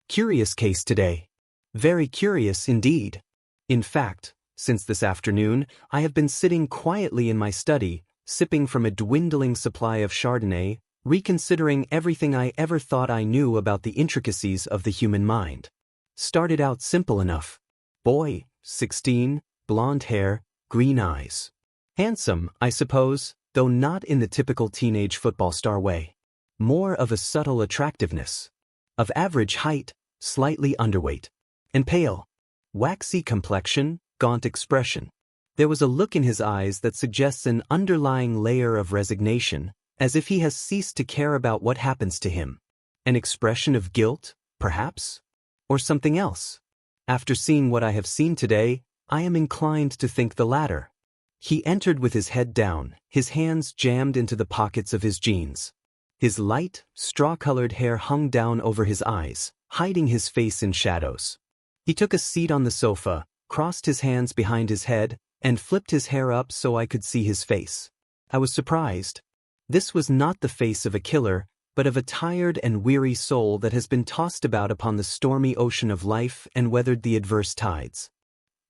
Curious case today. Very curious indeed. In fact, since this afternoon, I have been sitting quietly in my study, sipping from a dwindling supply of Chardonnay, reconsidering everything I ever thought I knew about the intricacies of the human mind. Started out simple enough. Boy, 16, blonde hair, green eyes. Handsome, I suppose, though not in the typical teenage football star way. More of a subtle attractiveness. Of average height, slightly underweight. And pale. Waxy complexion, gaunt expression. There was a look in his eyes that suggests an underlying layer of resignation, as if he has ceased to care about what happens to him. An expression of guilt, perhaps? Or something else? After seeing what I have seen today, I am inclined to think the latter. He entered with his head down, his hands jammed into the pockets of his jeans. His light, straw-colored hair hung down over his eyes, hiding his face in shadows. He took a seat on the sofa, crossed his hands behind his head, and flipped his hair up so I could see his face. I was surprised. This was not the face of a killer, but of a tired and weary soul that has been tossed about upon the stormy ocean of life and weathered the adverse tides.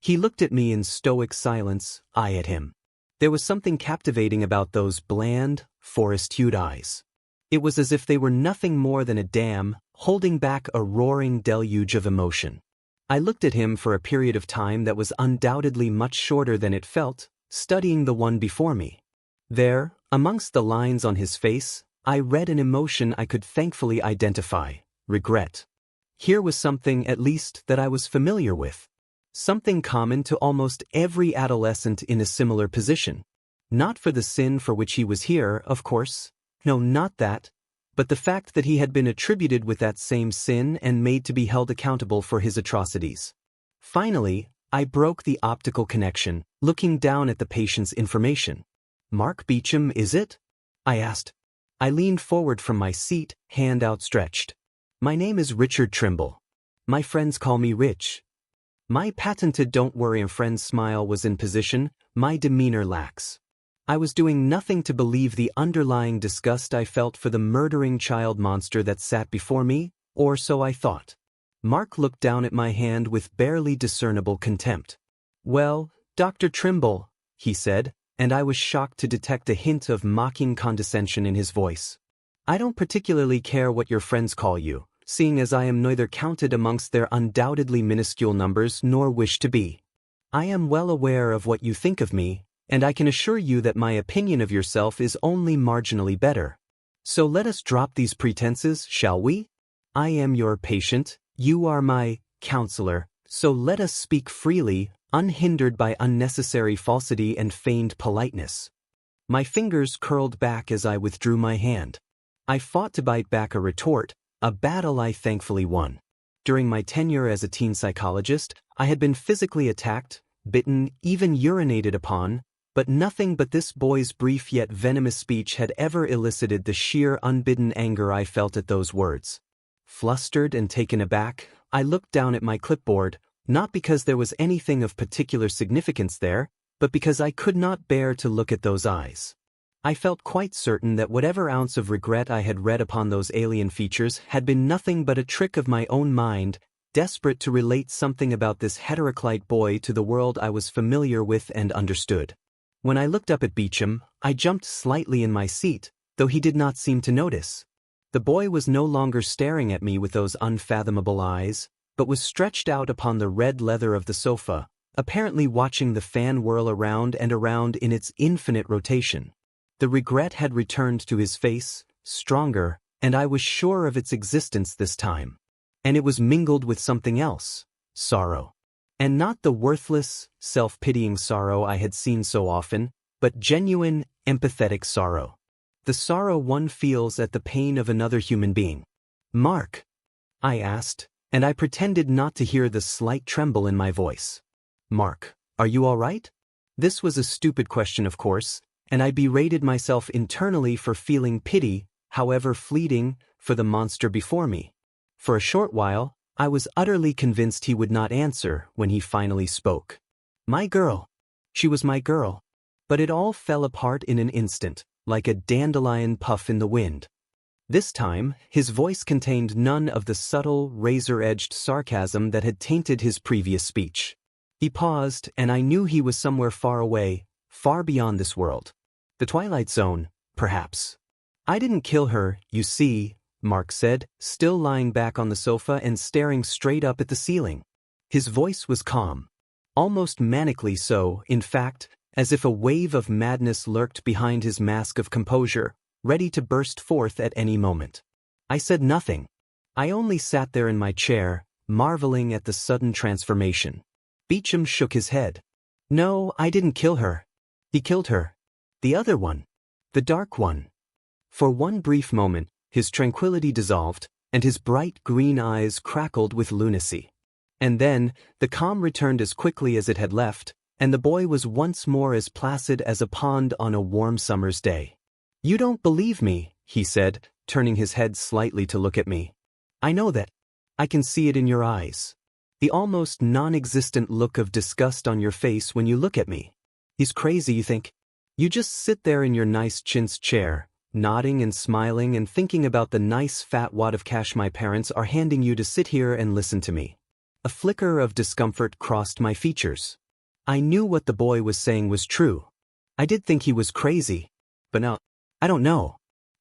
He looked at me in stoic silence, I at him. There was something captivating about those bland, forest-hued eyes. It was as if they were nothing more than a dam, holding back a roaring deluge of emotion. I looked at him for a period of time that was undoubtedly much shorter than it felt, studying the one before me. There, amongst the lines on his face, I read an emotion I could thankfully identify: regret. Here was something, at least, that I was familiar with. Something common to almost every adolescent in a similar position. Not for the sin for which he was here, of course. No, not that. But the fact that he had been attributed with that same sin and made to be held accountable for his atrocities. Finally, I broke the optical connection, looking down at the patient's information. "Mark Beecham, is it?" I asked. I leaned forward from my seat, hand outstretched. "My name is Richard Trimble. My friends call me Rich." My patented don't worry and friends smile was in position, my demeanor lax. I was doing nothing to believe the underlying disgust I felt for the murdering child monster that sat before me, or so I thought. Mark looked down at my hand with barely discernible contempt. "Well, Dr. Trimble," he said, and I was shocked to detect a hint of mocking condescension in his voice. "I don't particularly care what your friends call you, seeing as I am neither counted amongst their undoubtedly minuscule numbers nor wish to be. I am well aware of what you think of me, and I can assure you that my opinion of yourself is only marginally better. So let us drop these pretenses, shall we? I am your patient, you are my counselor, so let us speak freely, unhindered by unnecessary falsity and feigned politeness." My fingers curled back as I withdrew my hand. I fought to bite back a retort, a battle I thankfully won. During my tenure as a teen psychologist, I had been physically attacked, bitten, even urinated upon, but nothing but this boy's brief yet venomous speech had ever elicited the sheer unbidden anger I felt at those words. Flustered and taken aback, I looked down at my clipboard, not because there was anything of particular significance there, but because I could not bear to look at those eyes. I felt quite certain that whatever ounce of regret I had read upon those alien features had been nothing but a trick of my own mind, desperate to relate something about this heteroclite boy to the world I was familiar with and understood. When I looked up at Beecham, I jumped slightly in my seat, though he did not seem to notice. The boy was no longer staring at me with those unfathomable eyes, but was stretched out upon the red leather of the sofa, apparently watching the fan whirl around and around in its infinite rotation. The regret had returned to his face, stronger, and I was sure of its existence this time. And it was mingled with something else: sorrow. And not the worthless, self-pitying sorrow I had seen so often, but genuine, empathetic sorrow. The sorrow one feels at the pain of another human being. "Mark?" I asked, and I pretended not to hear the slight tremble in my voice. "Mark, are you all right?" This was a stupid question, of course, and I berated myself internally for feeling pity, however fleeting, for the monster before me. For a short while, I was utterly convinced he would not answer when he finally spoke. "My girl. She was my girl." But it all fell apart in an instant, like a dandelion puff in the wind. This time, his voice contained none of the subtle, razor-edged sarcasm that had tainted his previous speech. He paused, and I knew he was somewhere far away, far beyond this world. The Twilight Zone, perhaps. I didn't kill her, you see, Mark said, still lying back on the sofa and staring straight up at the ceiling. His voice was calm. Almost manically so, in fact, as if a wave of madness lurked behind his mask of composure, ready to burst forth at any moment. I said nothing. I only sat there in my chair, marveling at the sudden transformation. Beecham shook his head. No, I didn't kill her. He killed her. The other one. The dark one. For one brief moment, his tranquility dissolved, and his bright green eyes crackled with lunacy. And then, the calm returned as quickly as it had left, and the boy was once more as placid as a pond on a warm summer's day. You don't believe me, he said, turning his head slightly to look at me. I know that. I can see it in your eyes. The almost non-existent look of disgust on your face when you look at me. He's crazy, you think? You just sit there in your nice chintz chair, nodding and smiling and thinking about the nice fat wad of cash my parents are handing you to sit here and listen to me. A flicker of discomfort crossed my features. I knew what the boy was saying was true. I did think he was crazy. But no, I don't know.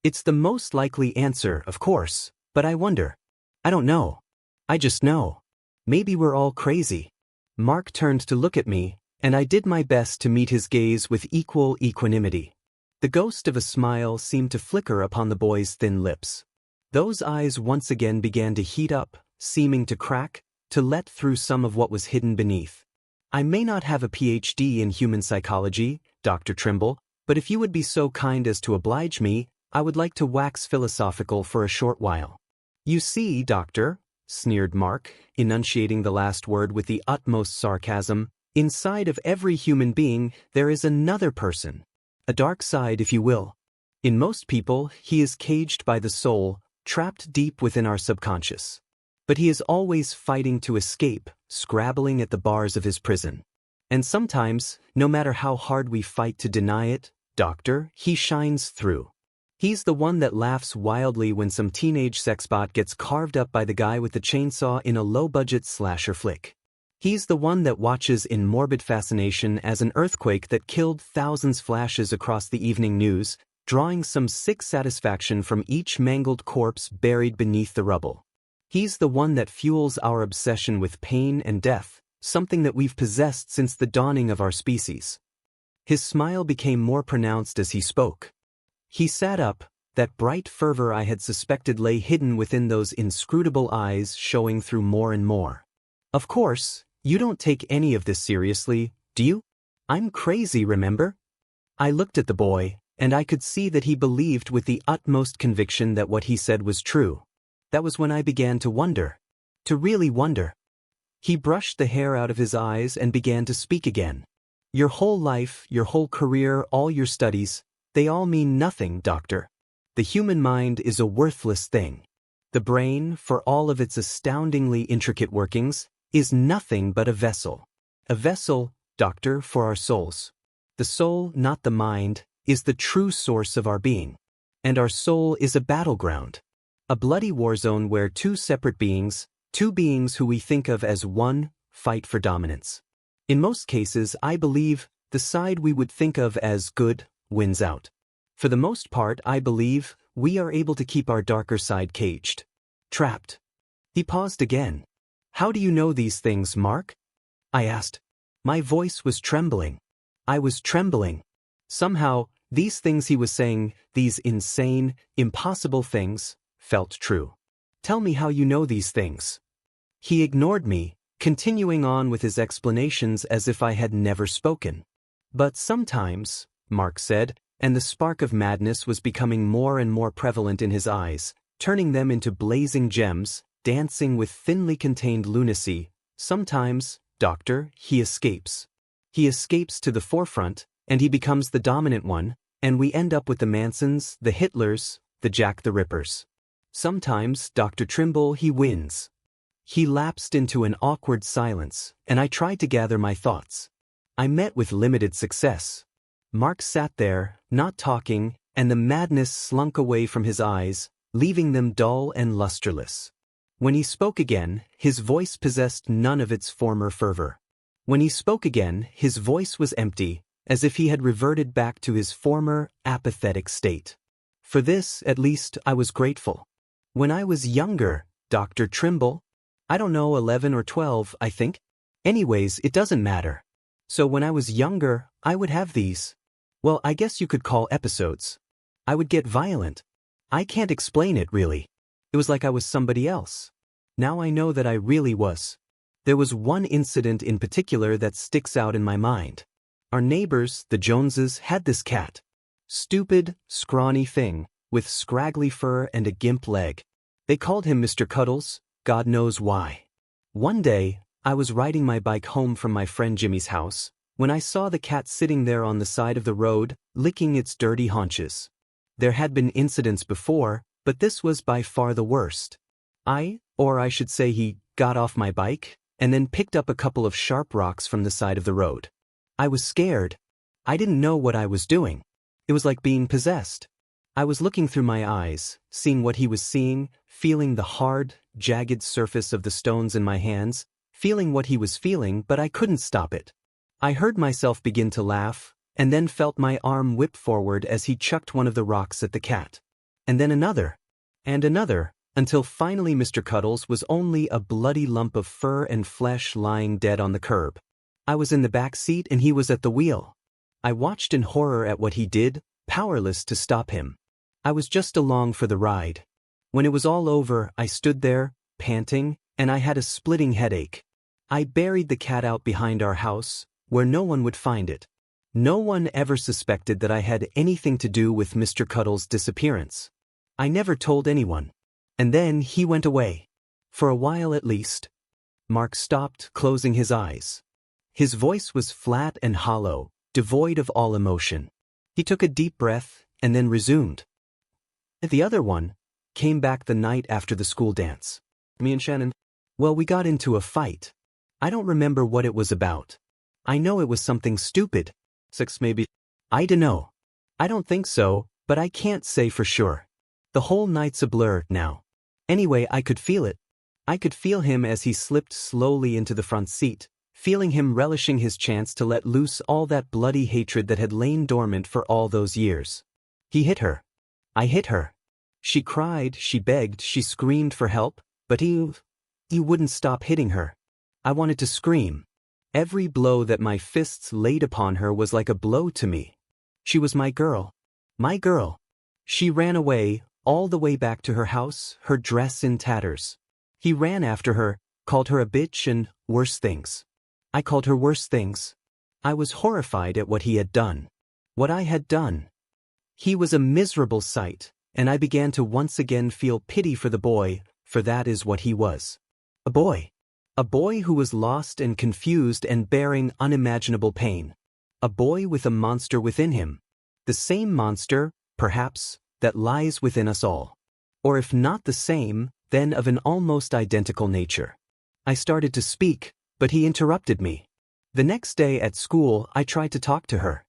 It's the most likely answer, of course, but I wonder. I don't know. I just know. Maybe we're all crazy. Mark turned to look at me, and I did my best to meet his gaze with equal equanimity. The ghost of a smile seemed to flicker upon the boy's thin lips. Those eyes once again began to heat up, seeming to crack, to let through some of what was hidden beneath. I may not have a PhD in human psychology, Dr. Trimble, but if you would be so kind as to oblige me, I would like to wax philosophical for a short while. You see, Doctor, sneered Mark, enunciating the last word with the utmost sarcasm, inside of every human being there is another person. A dark side, if you will. In most people, he is caged by the soul, trapped deep within our subconscious. But he is always fighting to escape, scrabbling at the bars of his prison. And sometimes, no matter how hard we fight to deny it, Doctor, he shines through. He's the one that laughs wildly when some teenage sexbot gets carved up by the guy with the chainsaw in a low-budget slasher flick. He's the one that watches in morbid fascination as an earthquake that killed thousands flashes across the evening news, drawing some sick satisfaction from each mangled corpse buried beneath the rubble. He's the one that fuels our obsession with pain and death, something that we've possessed since the dawning of our species. His smile became more pronounced as he spoke. He sat up, that bright fervor I had suspected lay hidden within those inscrutable eyes showing through more and more. Of course, you don't take any of this seriously, do you? I'm crazy, remember? I looked at the boy, and I could see that he believed with the utmost conviction that what he said was true. That was when I began to wonder. To really wonder. He brushed the hair out of his eyes and began to speak again. Your whole life, your whole career, all your studies, they all mean nothing, Doctor. The human mind is a worthless thing. The brain, for all of its astoundingly intricate workings, is nothing but a vessel. A vessel, Doctor, for our souls. The soul, not the mind, is the true source of our being. And our soul is a battleground. A bloody war zone where two separate beings, two beings who we think of as one, fight for dominance. In most cases, I believe, the side we would think of as good wins out. For the most part, I believe, we are able to keep our darker side caged. Trapped. He paused again. How do you know these things, Mark? I asked. My voice was trembling. I was trembling. Somehow, these things he was saying, these insane, impossible things, felt true. Tell me how you know these things. He ignored me, continuing on with his explanations as if I had never spoken. But sometimes, Mark said, and the spark of madness was becoming more and more prevalent in his eyes, turning them into blazing gems, dancing with thinly contained lunacy. Sometimes, Doctor, he escapes. He escapes to the forefront, and he becomes the dominant one, and we end up with the Mansons, the Hitlers, the Jack the Rippers. Sometimes, Dr. Trimble, he wins. He lapsed into an awkward silence, and I tried to gather my thoughts. I met with limited success. Mark sat there, not talking, and the madness slunk away from his eyes, leaving them dull and lusterless. When he spoke again, his voice possessed none of its former fervor. When he spoke again, his voice was empty, as if he had reverted back to his former, apathetic state. For this, at least, I was grateful. When I was younger, Dr. Trimble, I don't know, 11 or 12, I think. Anyways, it doesn't matter. So when I was younger, I would have these, well, I guess you could call episodes. I would get violent. I can't explain it, really. It was like I was somebody else. Now I know that I really was. There was one incident in particular that sticks out in my mind. Our neighbors, the Joneses, had this cat. Stupid, scrawny thing, with scraggly fur and a gimp leg. They called him Mr. Cuddles, God knows why. One day, I was riding my bike home from my friend Jimmy's house, when I saw the cat sitting there on the side of the road, licking its dirty haunches. There had been incidents before, but this was by far the worst. Or I should say he, got off my bike, and then picked up a couple of sharp rocks from the side of the road. I was scared. I didn't know what I was doing. It was like being possessed. I was looking through my eyes, seeing what he was seeing, feeling the hard, jagged surface of the stones in my hands, feeling what he was feeling, but I couldn't stop it. I heard myself begin to laugh, and then felt my arm whip forward as he chucked one of the rocks at the cat. And then another. And another, until finally Mr. Cuddles was only a bloody lump of fur and flesh lying dead on the curb. I was in the back seat and he was at the wheel. I watched in horror at what he did, powerless to stop him. I was just along for the ride. When it was all over, I stood there, panting, and I had a splitting headache. I buried the cat out behind our house, where no one would find it. No one ever suspected that I had anything to do with Mr. Cuddles' disappearance. I never told anyone. And then he went away. For a while at least. Mark stopped, closing his eyes. His voice was flat and hollow, devoid of all emotion. He took a deep breath, and then resumed. The other one came back the night after the school dance. Me and Shannon, well, we got into a fight. I don't remember what it was about. I know it was something stupid. Sex maybe. I dunno. I don't think so, but I can't say for sure. The whole night's a blur now. Anyway, I could feel it. I could feel him as he slipped slowly into the front seat, feeling him relishing his chance to let loose all that bloody hatred that had lain dormant for all those years. He hit her. I hit her. She cried, she begged, she screamed for help, but he wouldn't stop hitting her. I wanted to scream. Every blow that my fists laid upon her was like a blow to me. She was my girl. My girl. She ran away, all the way back to her house, her dress in tatters. He ran after her, called her a bitch and worse things. I called her worse things. I was horrified at what he had done. What I had done. He was a miserable sight, and I began to once again feel pity for the boy, for that is what he was. A boy. A boy who was lost and confused and bearing unimaginable pain. A boy with a monster within him. The same monster, perhaps, that lies within us all. Or if not the same, then of an almost identical nature. I started to speak, but he interrupted me. The next day at school, I tried to talk to her.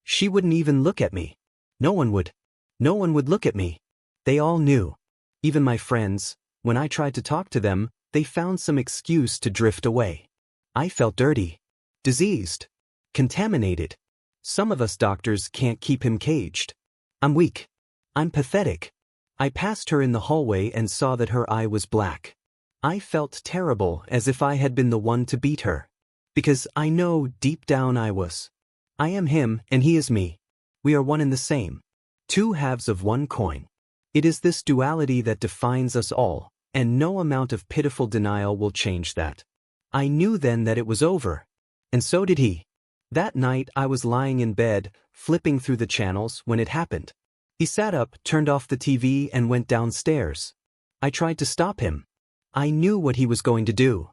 She wouldn't even look at me. No one would. No one would look at me. They all knew. Even my friends, when I tried to talk to them, they found some excuse to drift away. I felt dirty. Diseased. Contaminated. Some of us doctors can't keep him caged. I'm weak. I'm pathetic. I passed her in the hallway and saw that her eye was black. I felt terrible, as if I had been the one to beat her. Because I know deep down I was. I am him and he is me. We are one and the same. Two halves of one coin. It is this duality that defines us all, and no amount of pitiful denial will change that. I knew then that it was over. And so did he. That night I was lying in bed, flipping through the channels when it happened. He sat up, turned off the TV and went downstairs. I tried to stop him. I knew what he was going to do.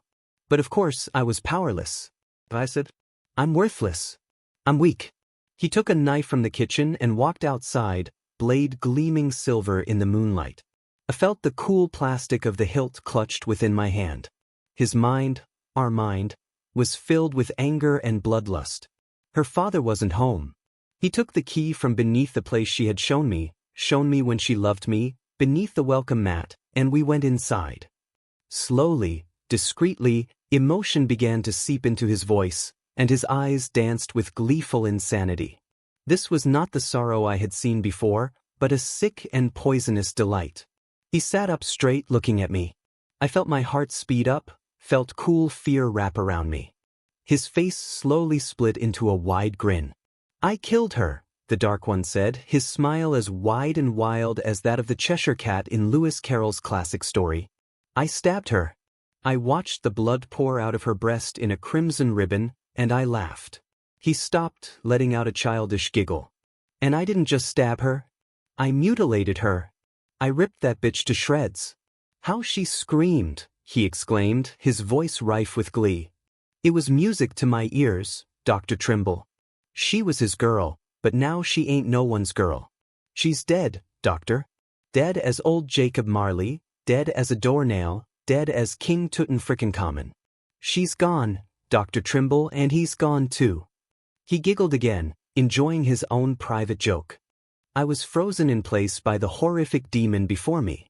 But of course I was powerless. I said, I'm worthless. I'm weak. He took a knife from the kitchen and walked outside, blade gleaming silver in the moonlight. I felt the cool plastic of the hilt clutched within my hand. His mind, our mind, was filled with anger and bloodlust. Her father wasn't home. He took the key from beneath the place she had shown me when she loved me, beneath the welcome mat, and we went inside. Slowly, discreetly, emotion began to seep into his voice, and his eyes danced with gleeful insanity. This was not the sorrow I had seen before, but a sick and poisonous delight. He sat up straight, looking at me. I felt my heart speed up, felt cool fear wrap around me. His face slowly split into a wide grin. "I killed her," the Dark One said, his smile as wide and wild as that of the Cheshire Cat in Lewis Carroll's classic story. "I stabbed her. I watched the blood pour out of her breast in a crimson ribbon, and I laughed." He stopped, letting out a childish giggle. "And I didn't just stab her. I mutilated her. I ripped that bitch to shreds." "How she screamed," he exclaimed, his voice rife with glee. "It was music to my ears, Dr. Trimble. She was his girl, but now she ain't no one's girl. She's dead, Doctor. Dead as old Jacob Marley, dead as a doornail, dead as King Tutankhamun. She's gone, Dr. Trimble, and he's gone too." He giggled again, enjoying his own private joke. I was frozen in place by the horrific demon before me.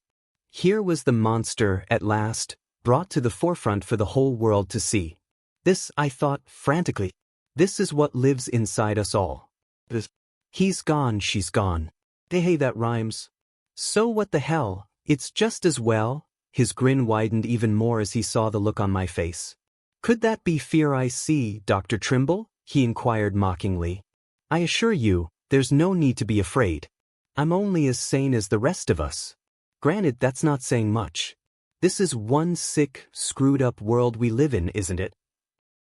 Here was the monster, at last, brought to the forefront for the whole world to see. This, I thought, frantically. This is what lives inside us all. He's gone, she's gone. Hey, that rhymes. So what the hell, it's just as well. His grin widened even more as he saw the look on my face. "Could that be fear I see, Dr. Trimble?" he inquired mockingly. "I assure you, there's no need to be afraid. I'm only as sane as the rest of us. Granted, that's not saying much. This is one sick, screwed-up world we live in, isn't it?"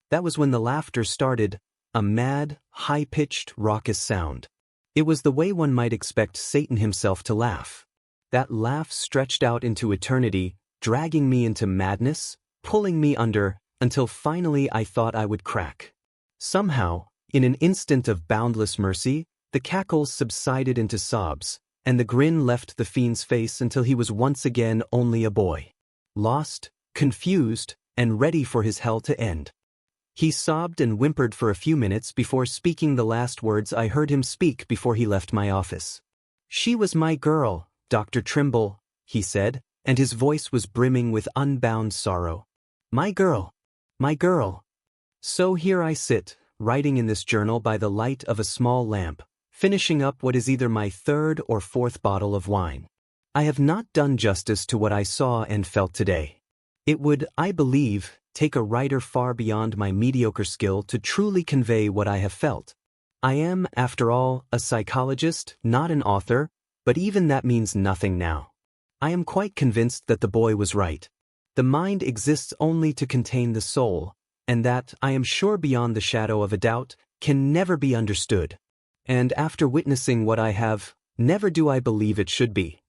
That was when the laughter started, a mad, high-pitched, raucous sound. It was the way one might expect Satan himself to laugh. That laugh stretched out into eternity, dragging me into madness, pulling me under, until finally I thought I would crack. Somehow, in an instant of boundless mercy, the cackles subsided into sobs, and the grin left the fiend's face until he was once again only a boy. Lost, confused, and ready for his hell to end. He sobbed and whimpered for a few minutes before speaking the last words I heard him speak before he left my office. "She was my girl, Dr. Trimble," he said, and his voice was brimming with unbound sorrow. "My girl. My girl." So here I sit, writing in this journal by the light of a small lamp, finishing up what is either my third or fourth bottle of wine. I have not done justice to what I saw and felt today. It would, I believe, take a writer far beyond my mediocre skill to truly convey what I have felt. I am, after all, a psychologist, not an author, but even that means nothing now. I am quite convinced that the boy was right. The mind exists only to contain the soul, and that, I am sure beyond the shadow of a doubt, can never be understood. And after witnessing what I have, never do I believe it should be.